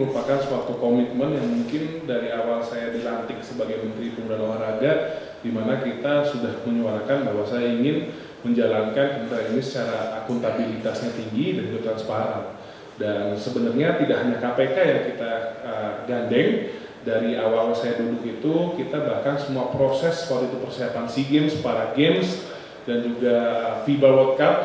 merupakan suatu komitmen yang mungkin dari awal saya dilantik sebagai Menteri Pemuda dan Olahraga, di mana kita sudah menyuarakan bahwa saya ingin menjalankan kementerian ini secara akuntabilitasnya tinggi dan juga transparan. Dan sebenarnya tidak hanya KPK yang kita gandeng, dari awal saya duduk itu kita bahkan semua proses waktu itu persiapan SEA Games, Para Games, dan juga FIBA World Cup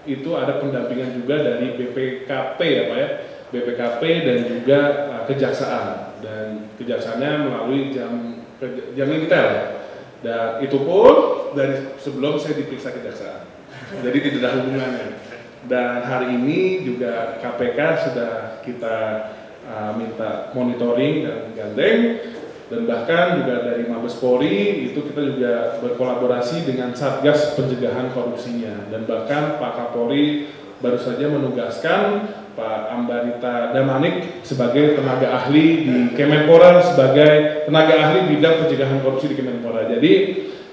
itu ada pendampingan juga dari BPKP ya Pak ya, BPKP dan juga kejaksaan, dan kejaksaannya melalui jam intel, dan itu pun dari sebelum saya diperiksa kejaksaan, jadi tidak ada hubungannya. Dan hari ini juga KPK sudah kita minta monitoring dan gandeng, dan bahkan juga dari Mabes Polri itu kita juga berkolaborasi dengan Satgas Pencegahan Korupsinya, dan bahkan Pak Kapolri baru saja menugaskan Pak Ambarita Damanik sebagai tenaga ahli di Kemenpora, sebagai tenaga ahli bidang pencegahan korupsi di Kemenpora. Jadi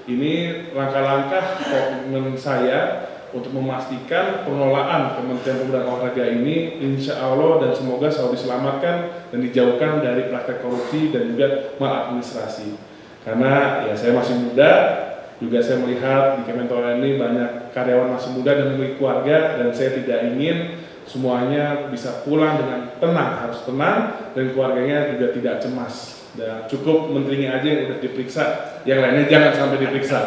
ini langkah-langkah komitmen saya untuk memastikan pengelolaan Kementerian Pemuda dan Olahraga ini insya Allah dan semoga selalu diselamatkan dan dijauhkan dari praktek korupsi dan juga maladministrasi. Karena ya saya masih muda, juga saya melihat di Kemenpora ini banyak karyawan masih muda dan memiliki keluarga, dan saya tidak ingin semuanya bisa pulang dengan tenang, harus tenang, dan keluarganya juga tidak cemas. Dan cukup menterinya aja yang udah diperiksa, yang lainnya jangan sampai diperiksa.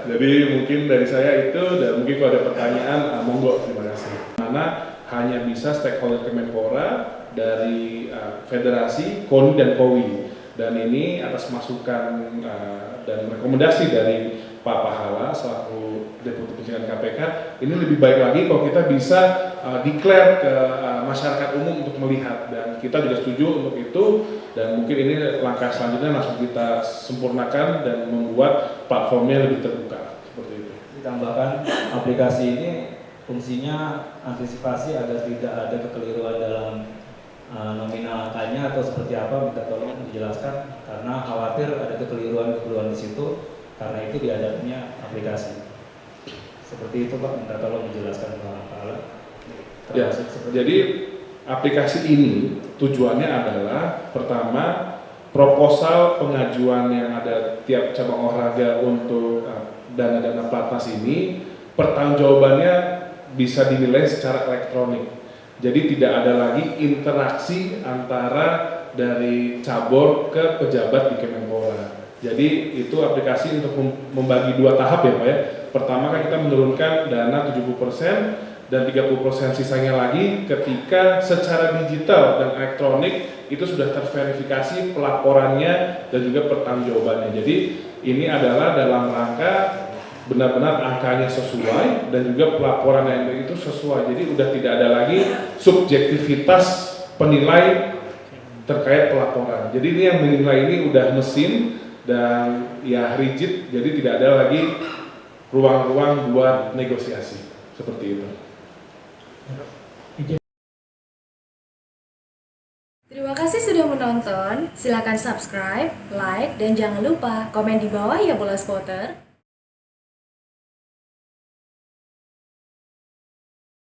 Jadi mungkin dari saya itu, dan mungkin kalau ada pertanyaan, monggo, terima kasih. Karena hanya bisa stakeholder Kemenpora dari Federasi, KONI dan KOWI. Dan ini atas masukan dan rekomendasi dari Pak Pahala selaku Deputi Pencegahan KPK, ini lebih baik lagi kalau kita bisa declare ke masyarakat umum untuk melihat, dan kita juga setuju untuk itu, dan mungkin ini langkah selanjutnya langsung kita sempurnakan dan membuat platformnya lebih terbuka seperti itu. Ditambahkan aplikasi ini fungsinya antisipasi agar tidak ada kekeliruan dalam nominal angkanya atau seperti apa, minta tolong dijelaskan karena khawatir ada kekeliruan di situ, karena itu diadakannya aplikasi. Seperti itu Pak, minta tolong dijelaskan Pak Pahala. Ya, jadi aplikasi ini tujuannya adalah pertama proposal pengajuan yang ada tiap cabang olahraga untuk dana-dana pelatnas ini pertanggungjawabannya bisa dinilai secara elektronik. Jadi tidak ada lagi interaksi antara dari cabur ke pejabat di Kemenpora. Jadi itu aplikasi untuk membagi dua tahap ya Pak ya. Pertama kan kita menurunkan dana 70% dan 30% sisanya lagi ketika secara digital dan elektronik itu sudah terverifikasi pelaporannya dan juga pertanggungjawabannya. Jadi ini adalah dalam rangka benar-benar angkanya sesuai dan juga pelaporannya itu sesuai. Jadi udah tidak ada lagi subjektivitas penilai terkait pelaporan. Jadi ini yang menilai ini udah mesin dan ya rigid, jadi tidak ada lagi ruang-ruang buat negosiasi seperti itu. Terima kasih sudah menonton. Silakan subscribe, like, dan jangan lupa komen di bawah ya Bola Spotter.